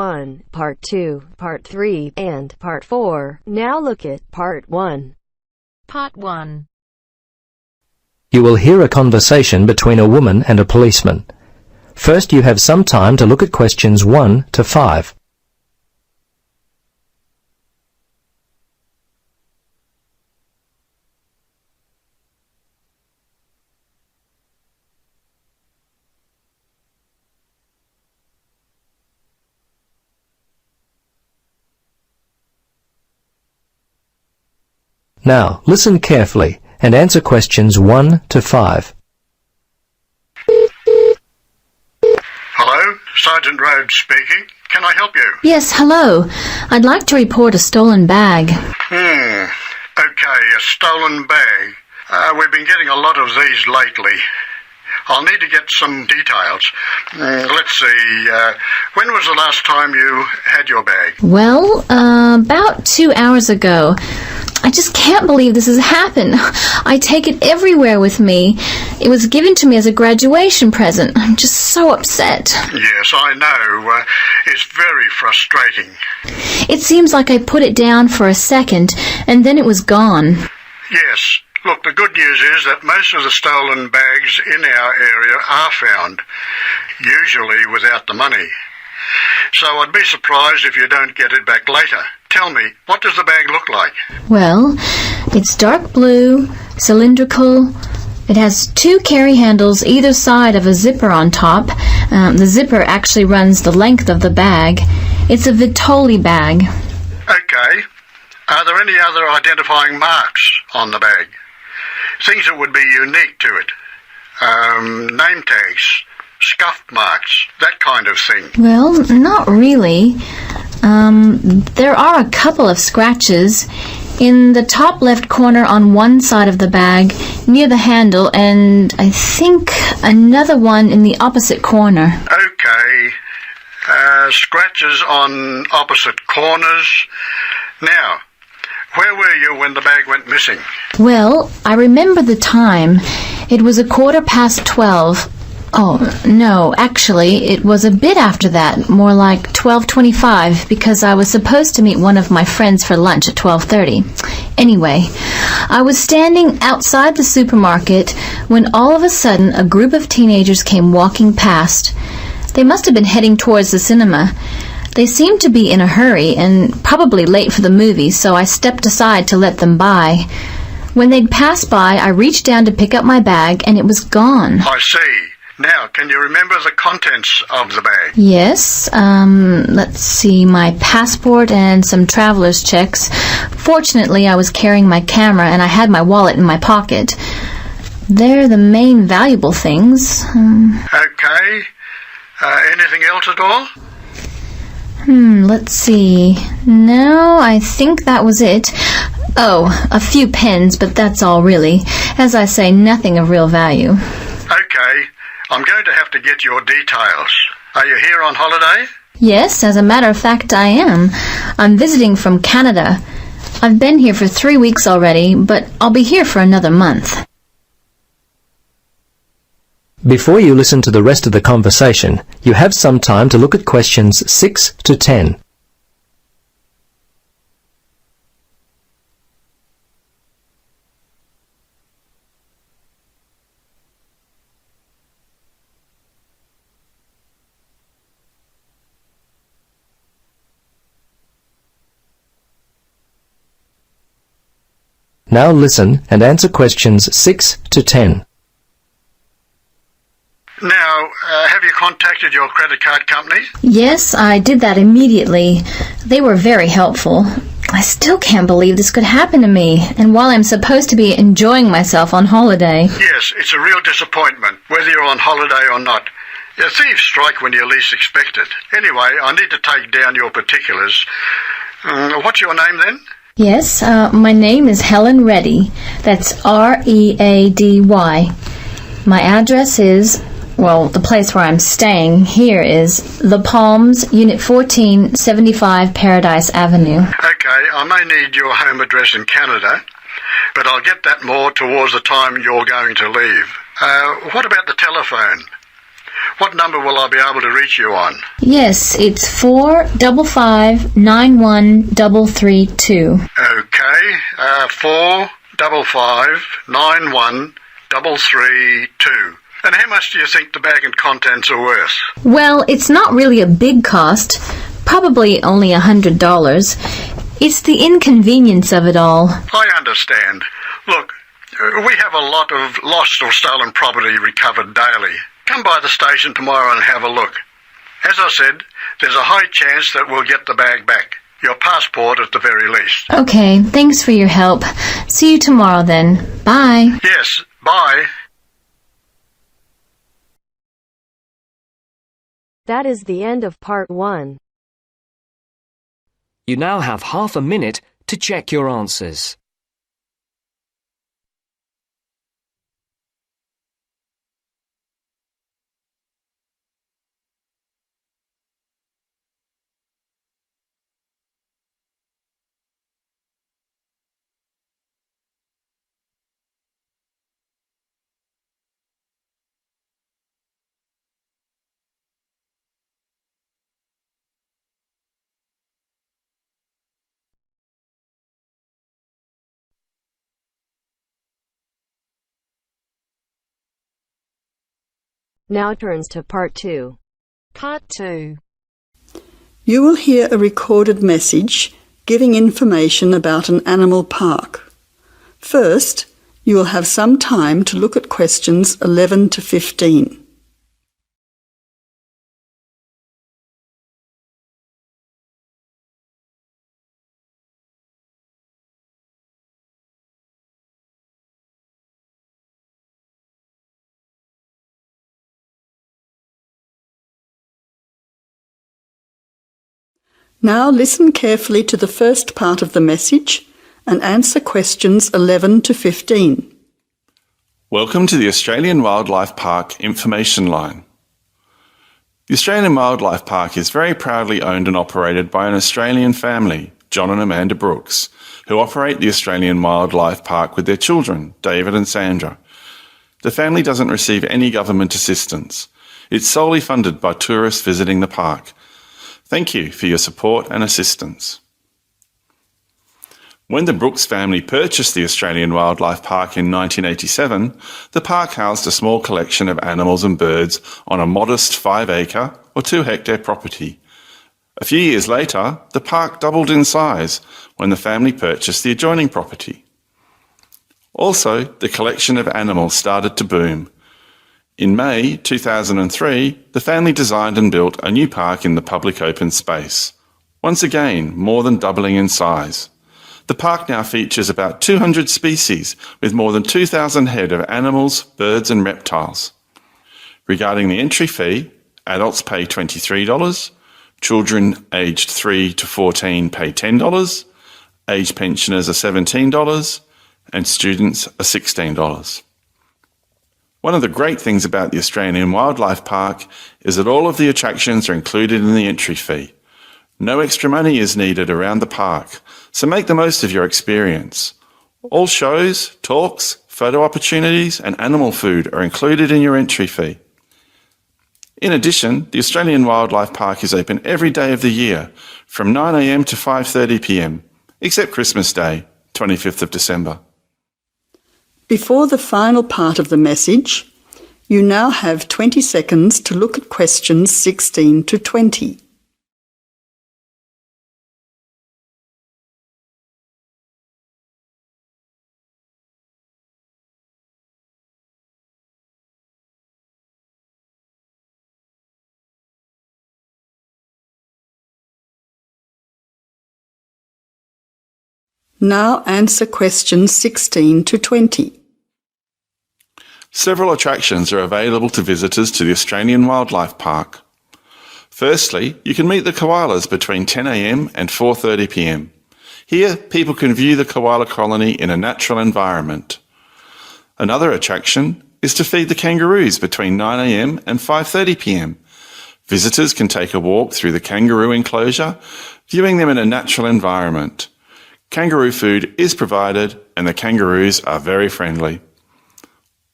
1, Part 2, Part 3, and Part 4. Now look at Part 1. Part 1. You will hear a conversation between a woman and a policeman. First, you have some time to look at questions 1 to 5. Now, listen carefully and answer questions 1 to 5. Hello, Sergeant Rhodes speaking. Can I help you? Yes, hello. I'd like to report a stolen bag. Okay, a stolen bag. We've been getting a lot of these lately. I'll need to get some details. Let's see, when was the last time you had your bag? Well, about 2 hours ago. I just can't believe this has happened. I take it everywhere with me. It was given to me as a graduation present. I'm just so upset. Yes, I know. It's very frustrating. It seems like I put it down for a second, and then it was gone. Yes. Look, the good news is that most of the stolen bags in our area are found, usually without the money. So I'd be surprised if you don't get it back later. Tell me, what does the bag look like? Well, it's dark blue, cylindrical. It has 2 carry handles either side of a zipper on top. The zipper actually runs the length of the bag. It's a Vitoli bag. Okay. Are there any other identifying marks on the bag? Things that would be unique to it? Name tags, scuff marks, that kind of thing. Well, not really. There are a couple of scratches in the top left corner on one side of the bag near the handle, and I think another one in the opposite corner. Okay. Scratches on opposite corners. Now, where were you when the bag went missing? Well, I remember the time. It was 12:15. Oh, no, actually, it was a bit after that, more like 12:25, because I was supposed to meet one of my friends for lunch at 12:30. Anyway, I was standing outside the supermarket when all of a sudden a group of teenagers came walking past. They must have been heading towards the cinema. They seemed to be in a hurry and probably late for the movie, so I stepped aside to let them by. When they'd passed by, I reached down to pick up my bag, and it was gone. I see. Now, can you remember the contents of the bag? Yes, let's see, my passport and some traveler's checks. Fortunately, I was carrying my camera, and I had my wallet in my pocket. They're the main valuable things. Okay. Anything else at all? Let's see. No, I think that was it. Oh, a few pens, but that's all really. As I say, nothing of real value. Okay. I'm going to have to get your details. Are you here on holiday? Yes, as a matter of fact, I am. I'm visiting from Canada. I've been here for 3 weeks already, but I'll be here for another month. Before you listen to the rest of the conversation, you have some time to look at questions 6 to 10. Now listen and answer questions 6 to 10. Now, have you contacted your credit card company? Yes, I did that immediately. They were very helpful. I still can't believe this could happen to me, and while I'm supposed to be enjoying myself on holiday. Yes, it's a real disappointment, whether you're on holiday or not. Thieves strike when you least expect it. Anyway, I need to take down your particulars. What's your name then? Yes, my name is Helen Reddy. That's R-E-A-D-Y. My address is, well, the place where I'm staying here is The Palms, Unit 14, 75 Paradise Avenue. Okay, I may need your home address in Canada, but I'll get that more towards the time you're going to leave. What about the telephone? What number will I be able to reach you on? Yes, it's 455-91332. Okay, 455-91332. And how much do you think the bag and contents are worth? Well, it's not really a big cost. Probably only $100. It's the inconvenience of it all. I understand. Look, we have a lot of lost or stolen property recovered daily. Come by the station tomorrow and have a look. As I said, there's a high chance that we'll get the bag back. Your passport at the very least. Okay, thanks for your help. See you tomorrow then. Bye. Yes, bye. That is the end of part 1. You now have half a minute to check your answers. Now turns to part 2. Part 2. You will hear a recorded message giving information about an animal park. First, you will have some time to look at questions 11 to 15. Now listen carefully to the first part of the message and answer questions 11 to 15. Welcome to the Australian Wildlife Park Information Line. The Australian Wildlife Park is very proudly owned and operated by an Australian family, John and Amanda Brooks, who operate the Australian Wildlife Park with their children, David and Sandra. The family doesn't receive any government assistance. It's solely funded by tourists visiting the park. Thank you for your support and assistance. When the Brooks family purchased the Australian Wildlife Park in 1987, the park housed a small collection of animals and birds on a modest 5-acre or 2-hectare property. A few years later, the park doubled in size when the family purchased the adjoining property. Also, the collection of animals started to boom. In May 2003, the family designed and built a new park in the public open space. Once again, more than doubling in size. The park now features about 200 species with more than 2,000 head of animals, birds and reptiles. Regarding the entry fee, adults pay $23, children aged 3 to 14 pay $10, age pensioners are $17 and students are $16. One of the great things about the Australian Wildlife Park is that all of the attractions are included in the entry fee. No extra money is needed around the park, so make the most of your experience. All shows, talks, photo opportunities and animal food are included in your entry fee. In addition, the Australian Wildlife Park is open every day of the year from 9 a.m. to 5:30 p.m, except Christmas Day, 25th of December. Before the final part of the message, you now have 20 seconds to look at questions 16 to 20. Now answer questions 16 to 20. Several attractions are available to visitors to the Australian Wildlife Park. Firstly, you can meet the koalas between 10 a.m. and 4:30 p.m. Here, people can view the koala colony in a natural environment. Another attraction is to feed the kangaroos between 9 a.m. and 5:30 p.m. Visitors can take a walk through the kangaroo enclosure, viewing them in a natural environment. Kangaroo food is provided and the kangaroos are very friendly.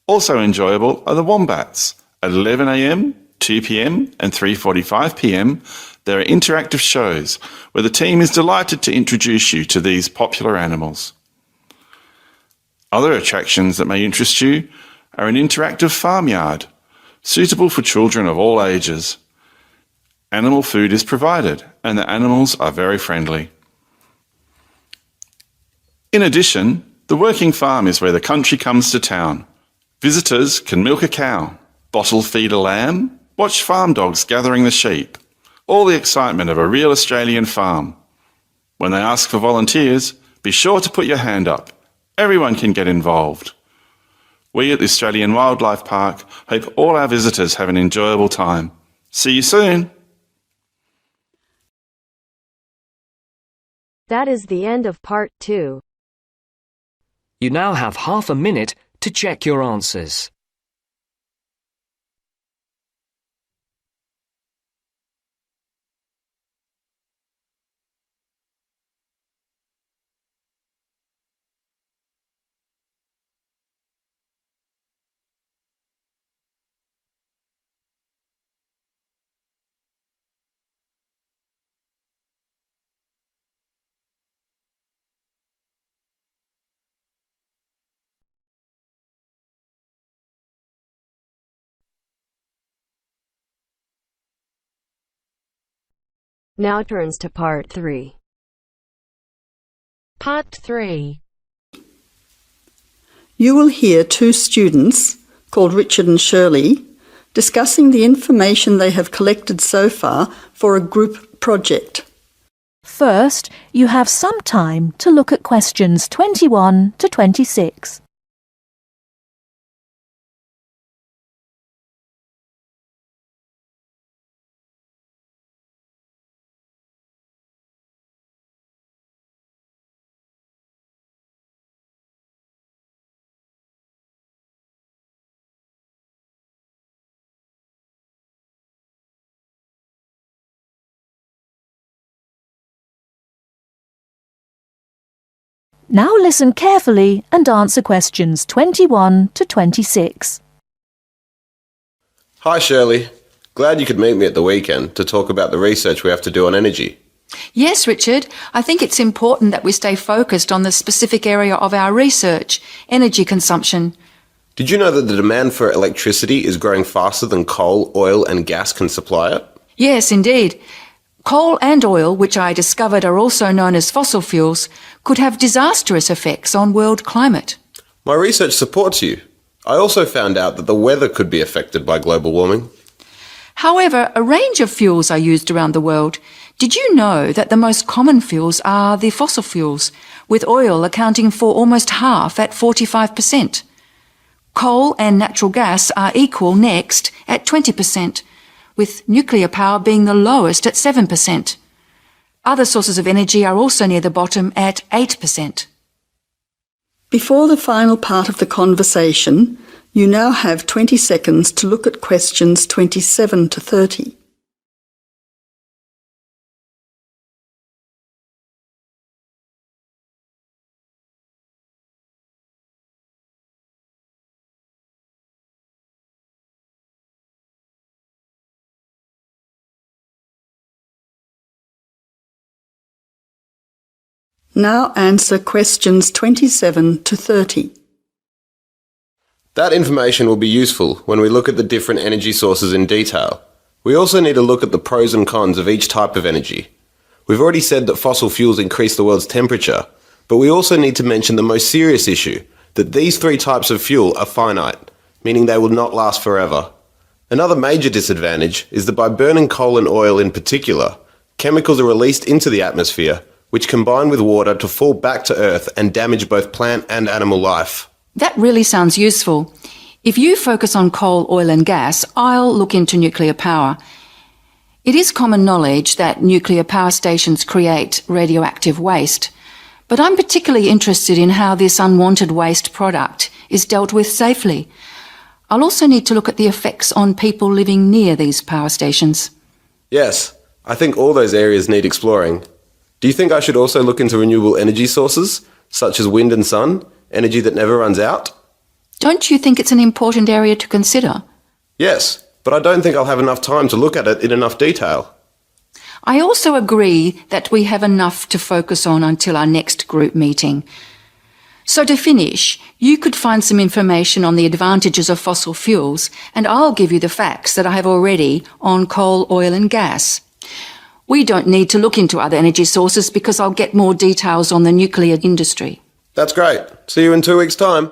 Also enjoyable are the wombats at 11 a.m. 2 p.m. and 3:45 p.m. there are interactive shows where the team is delighted to introduce you to these popular animals. Other attractions that may interest you are an interactive farmyard, suitable for children of all ages. Animal food is provided and the animals are very friendly. In addition, the working farm is where the country comes to town. Visitors can milk a cow, bottle feed a lamb, watch farm dogs gathering the sheep. All the excitement of a real Australian farm. When they ask for volunteers, be sure to put your hand up. Everyone can get involved. We at the Australian Wildlife Park hope all our visitors have an enjoyable time. See you soon. That is the end of part 2. You now have half a minute to check your answers. Now turns to part 3. Part 3. You will hear two students, called Richard and Shirley, discussing the information they have collected so far for a group project. First, you have some time to look at questions 21 to 26. Now listen carefully and answer questions 21 to 26. Hi Shirley, glad you could meet me at the weekend to talk about the research we have to do on energy. Yes, Richard. I think it's important that we stay focused on the specific area of our research, energy consumption. Did you know that the demand for electricity is growing faster than coal, oil and gas can supply it? Yes, indeed. Coal and oil, which I discovered are also known as fossil fuels, could have disastrous effects on world climate. My research supports you. I also found out that the weather could be affected by global warming. However, a range of fuels are used around the world. Did you know that the most common fuels are the fossil fuels, with oil accounting for almost half at 45%? Coal and natural gas are equal next at 20%, with nuclear power being the lowest at 7%. Other sources of energy are also near the bottom at 8%. Before the final part of the conversation, you now have 20 seconds to look at questions 27 to 30. Now answer questions 27 to 30. That information will be useful when we look at the different energy sources in detail. We also need to look at the pros and cons of each type of energy. We've already said that fossil fuels increase the world's temperature, but we also need to mention the most serious issue, that these three types of fuel are finite, meaning they will not last forever. Another major disadvantage is that by burning coal and oil in particular, chemicals are released into the atmosphere, which combine with water to fall back to Earth and damage both plant and animal life. That really sounds useful. If you focus on coal, oil and gas, I'll look into nuclear power. It is common knowledge that nuclear power stations create radioactive waste, but I'm particularly interested in how this unwanted waste product is dealt with safely. I'll also need to look at the effects on people living near these power stations. Yes, I think all those areas need exploring. Do you think I should also look into renewable energy sources, such as wind and sun, energy that never runs out? Don't you think it's an important area to consider? Yes, but I don't think I'll have enough time to look at it in enough detail. I also agree that we have enough to focus on until our next group meeting. So to finish, you could find some information on the advantages of fossil fuels, and I'll give you the facts that I have already on coal, oil and gas. We don't need to look into other energy sources because I'll get more details on the nuclear industry. That's great. See you in 2 weeks' time.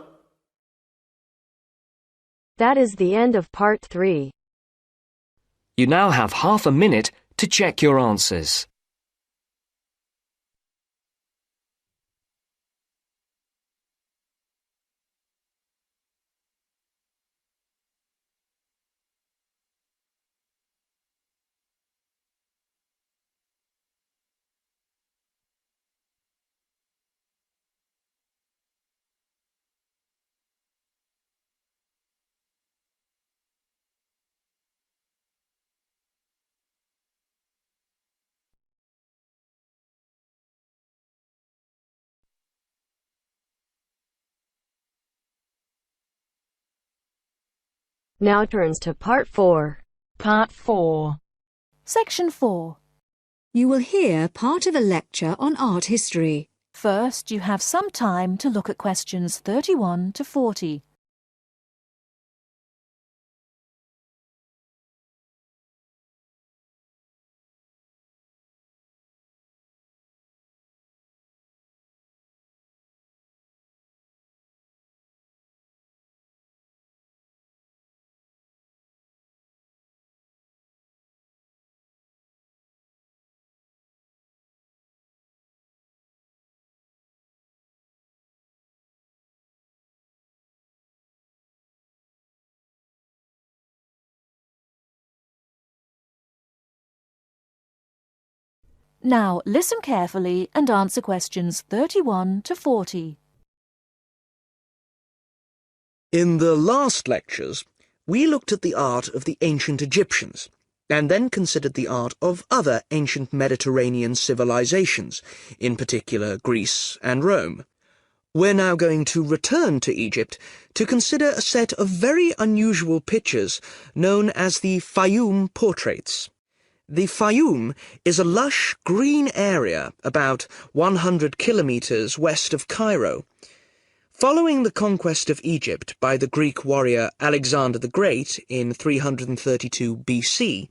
That is the end of part 3. You now have half a minute to check your answers. Now turns to part 4. Part 4. Section 4. You will hear part of a lecture on art history. First, you have some time to look at questions 31 to 40. Now listen carefully and answer questions 31 to 40. In the last lectures, we looked at the art of the ancient Egyptians, and then considered the art of other ancient Mediterranean civilizations, in particular Greece and Rome. We're now going to return to Egypt to consider a set of very unusual pictures known as the Fayum portraits. The Fayum is a lush green area about 100 kilometers west of Cairo. Following the conquest of Egypt by the Greek warrior Alexander the Great in 332 BC,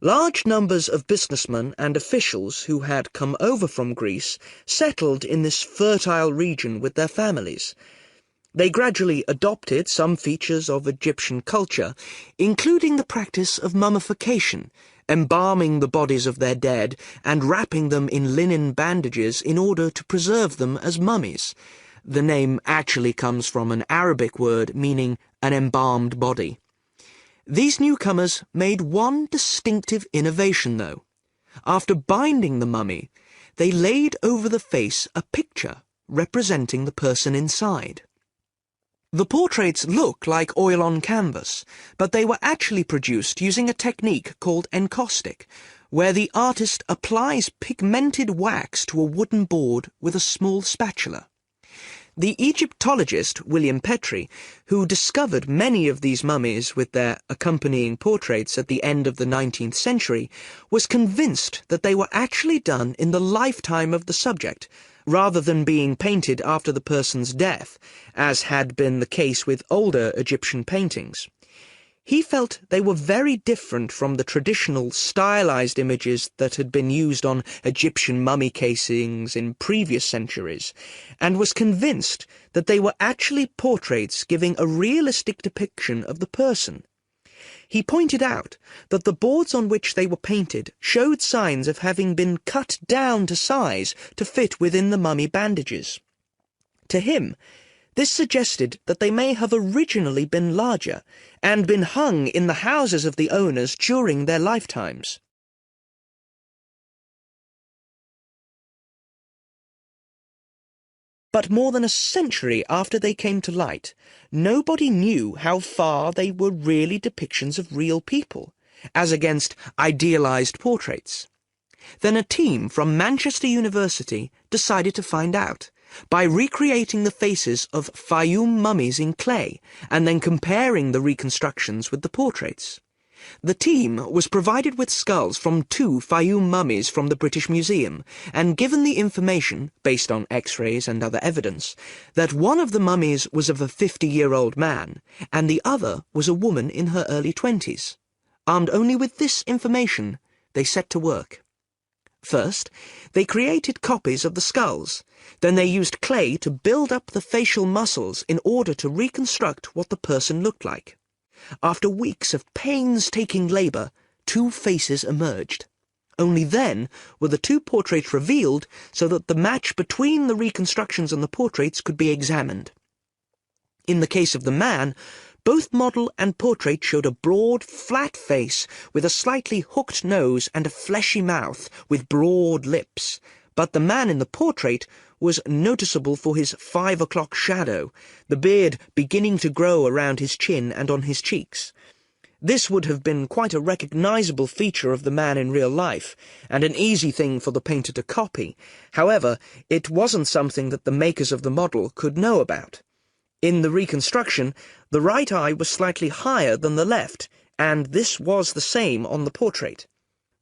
large numbers of businessmen and officials who had come over from Greece settled in this fertile region with their families. They gradually adopted some features of Egyptian culture, including the practice of mummification, embalming the bodies of their dead and wrapping them in linen bandages in order to preserve them as mummies. The name actually comes from an Arabic word meaning an embalmed body. These newcomers made one distinctive innovation, though. After binding the mummy, they laid over the face a picture representing the person inside. The portraits look like oil on canvas, but they were actually produced using a technique called encaustic, where the artist applies pigmented wax to a wooden board with a small spatula. The Egyptologist William Petrie, who discovered many of these mummies with their accompanying portraits at the end of the 19th century, was convinced that they were actually done in the lifetime of the subject, rather than being painted after the person's death, as had been the case with older Egyptian paintings. He felt they were very different from the traditional stylized images that had been used on Egyptian mummy casings in previous centuries, and was convinced that they were actually portraits giving a realistic depiction of the person. He pointed out that the boards on which they were painted showed signs of having been cut down to size to fit within the mummy bandages. To him, this suggested that they may have originally been larger and been hung in the houses of the owners during their lifetimes. But more than a century after they came to light, nobody knew how far they were really depictions of real people, as against idealized portraits. Then a team from Manchester University decided to find out, by recreating the faces of Fayum mummies in clay, and then comparing the reconstructions with the portraits. The team was provided with skulls from 2 Fayum mummies from the British Museum, and given the information, based on X-rays and other evidence, that one of the mummies was of a 50-year-old man, and the other was a woman in her early 20s. Armed only with this information, they set to work. First, they created copies of the skulls. Then they used clay to build up the facial muscles in order to reconstruct what the person looked like. After weeks of painstaking labour, 2 faces emerged. Only then were the 2 portraits revealed so that the match between the reconstructions and the portraits could be examined. In the case of the man, both model and portrait showed a broad, flat face with a slightly hooked nose and a fleshy mouth with broad lips. But the man in the portrait was noticeable for his 5 o'clock shadow, the beard beginning to grow around his chin and on his cheeks. This would have been quite a recognizable feature of the man in real life, and an easy thing for the painter to copy. However, it wasn't something that the makers of the model could know about. In the reconstruction, the right eye was slightly higher than the left, and this was the same on the portrait.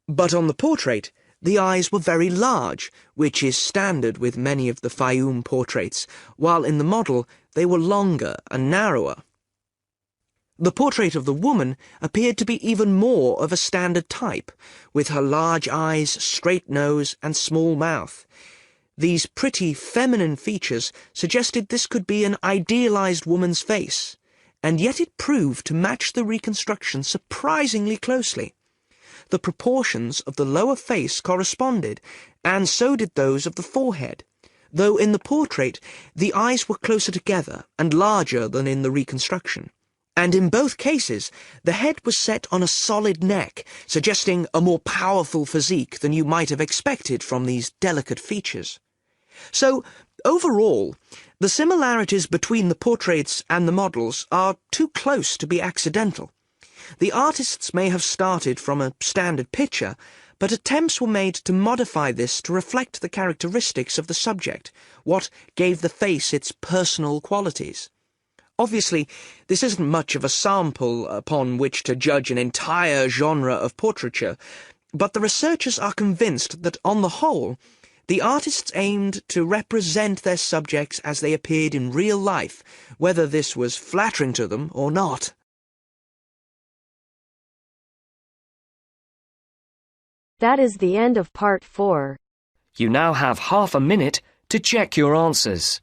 But on the portrait, the eyes were very large, which is standard with many of the Fayum portraits, while in the model they were longer and narrower. The portrait of the woman appeared to be even more of a standard type, with her large eyes, straight nose, and small mouth. These pretty feminine features suggested this could be an idealized woman's face, and yet it proved to match the reconstruction surprisingly closely. The proportions of the lower face corresponded, and so did those of the forehead, though in the portrait the eyes were closer together and larger than in the reconstruction. And in both cases, the head was set on a solid neck, suggesting a more powerful physique than you might have expected from these delicate features. So, overall, the similarities between the portraits and the models are too close to be accidental. The artists may have started from a standard picture, but attempts were made to modify this to reflect the characteristics of the subject, what gave the face its personal qualities. Obviously, this isn't much of a sample upon which to judge an entire genre of portraiture, but the researchers are convinced that, on the whole, the artists aimed to represent their subjects as they appeared in real life, whether this was flattering to them or not. That is the end of part 4. You now have half a minute to check your answers.